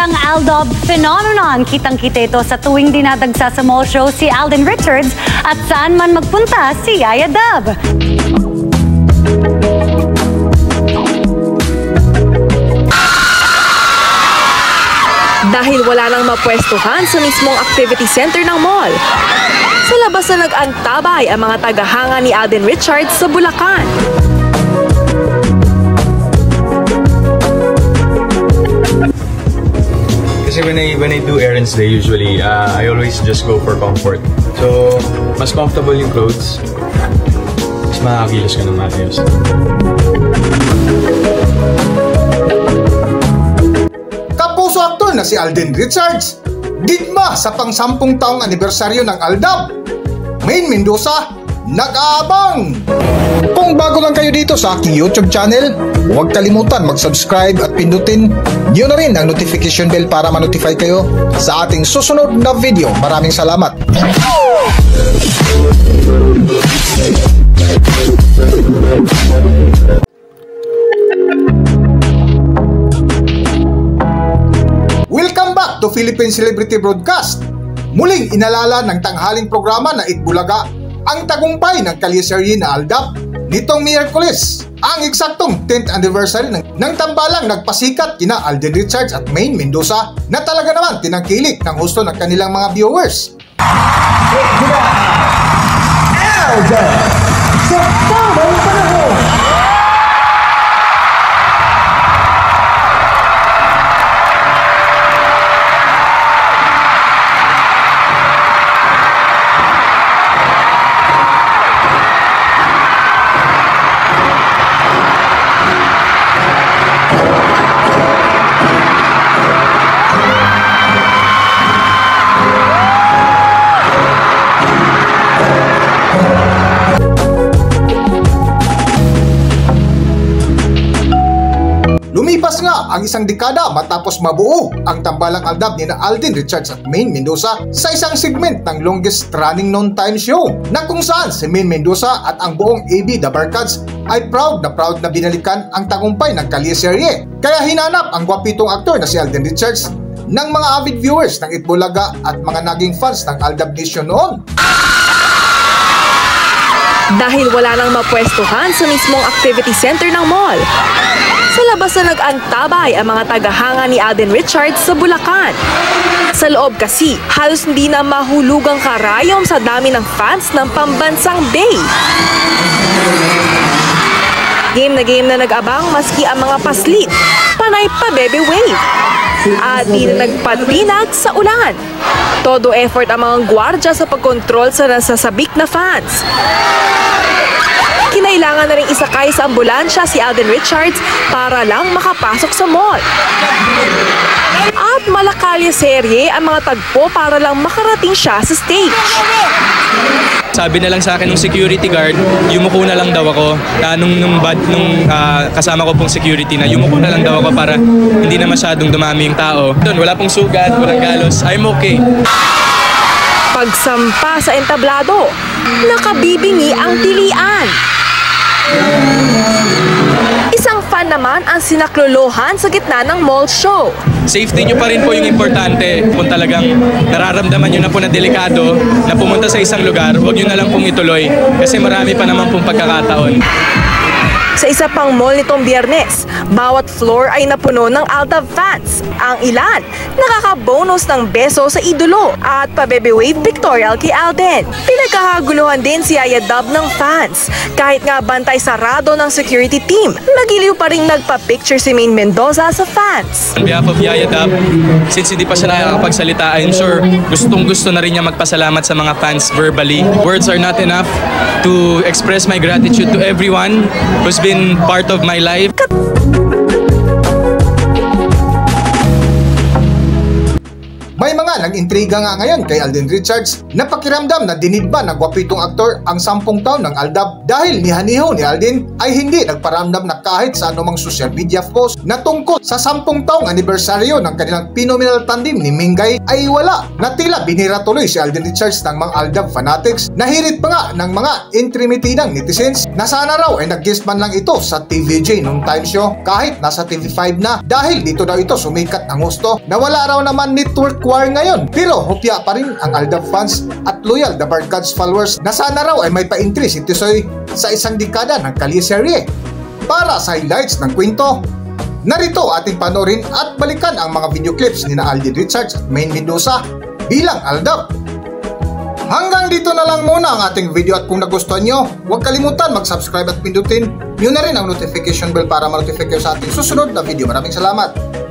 Isang Aldab phenomenon. Kitang-kita ito sa tuwing dinadagsa sa mall show si Alden Richards at saan man magpunta si Yaya Dub. Dahil wala nang mapwestuhan sa mismong activity center ng mall, sa labas na nag-antabay ang mga tagahanga ni Alden Richards sa Bulacan. Kasi when I do errands day, usually, I always just go for comfort. So, mas comfortable yung clothes, mas makakakilos ka ng maayos. Kapuso aktor na si Alden Richards, digma sa pang-10 taong anibersaryo ng Aldab. Maine Mendoza, nag-aabang! Kung bago lang kayo dito sa aking YouTube channel, huwag kalimutan mag-subscribe at pindutin nyo na rin ang notification bell para ma-notify kayo sa ating susunod na video. Maraming salamat! Welcome back to Philippine Celebrity Broadcast. Muling inalala ng tanghaling programa na Itbulaga ang tagumpay ng kalyeserye na Aldab nitong Miyerkules, ang eksaktong 10th anniversary ng tambalang nagpasikat kina Alden Richards at Maine Mendoza na talaga naman tinangkilik ng husto ng kanilang mga viewers. Aldab sa tamang panahon. Lumipas nga ang isang dekada matapos mabuo ang tambalang Aldab ni na Alden Richards at Maine Mendoza sa isang segment ng longest running noontime show na kung saan si Maine Mendoza at ang buong AB The Barkads ay proud na binalikan ang tagumpay ng kalyeserye. Kaya hinanap ang gwapitong aktor na si Alden Richards ng mga avid viewers ng Itbulaga at mga naging fans ng Aldab Nation noon. Dahil wala nang mapwestuhan sa mismong activity center ng mall, sa labas na nag-antabay ang mga tagahanga ni Alden Richards sa Bulacan. Sa loob kasi, halos hindi na mahulugang karayom sa dami ng fans ng pambansang day. Game na nag-abang maski ang mga paslit, panay pa baby wave. At di na nagpatinag sa ulan. Todo effort ang mga gwardya sa pagkontrol sa nasasabik na fans. Kinailangan na rin isakay sa ambulansya si Alden Richards para lang makapasok sa mall. At malakalye serye ang mga tagpo para lang makarating siya sa stage. Sabi na lang sa akin ng security guard, yumuko na lang daw ako. Nung kasama ko pong security na yumuko na lang daw ako para hindi na masyadong dumami yung tao. Doon, wala pong sugat, walang galos, I'm okay. Pagsampa sa entablado, nakabibingi ang tilian. Isang fan naman ang sinaklolohan sa gitna ng mall show. Safety nyo pa rin po yung importante. Kung talagang nararamdaman nyo na po na delikado na pumunta sa isang lugar, huwag nyo na lang pong ituloy kasi marami pa naman pong pagkakataon. Sa isa pang mall nitong Biyernes, bawat floor ay napuno ng Aldab fans. Ang ilan, nakaka-bonus ng beso sa idolo at pa-baby wave pictorial kay Alden. Pinagkakaguluhan din si Yaya Dub ng fans. Kahit nga bantay sarado ng security team, magiliw pa rin nagpa-picture si Maine Mendoza sa fans. On behalf of Yaya Dub, since hindi pa siya nakakapagsalita, I'm sure gustong-gusto na rin niya magpasalamat sa mga fans verbally. Words are not enough to express my gratitude to everyone who's been part of my life. May mga ang intriga nga ngayon kay Alden Richards na pakiramdam na dinidba ng gwapitong aktor ang 10 taon ng Aldab dahil nihaniho ni Alden ay hindi nagparamdam na kahit sa anumang social media post na tungkol sa 10 taong anibersaryo ng kanilang phenomenal tandem ni Mingay ay wala, na tila binira tuloy si Alden Richards ng mga Aldab fanatics. Nahirit pa nga ng mga intrimitidang netizens na sana raw ay nag-guest man lang ito sa TVJ nung time show kahit nasa TV5 na, dahil dito daw ito sumikat ang gusto na wala raw naman network war ngayon. Pero hopya pa rin ang Aldab fans at loyal The Barkads followers na sana raw ay may pa-entry si Tisoy sa isang dekada ng kalye-serye. Para sa highlights ng kwento, narito ating panoorin at balikan ang mga video clips ni na Alden Richards at Maine Mendoza bilang Aldab. Hanggang dito na lang muna ang ating video, at kung nagustuhan nyo, huwag kalimutan mag-subscribe at pindutin nyo na rin ang notification bell para ma-notify kayo sa ating susunod na video. Maraming salamat!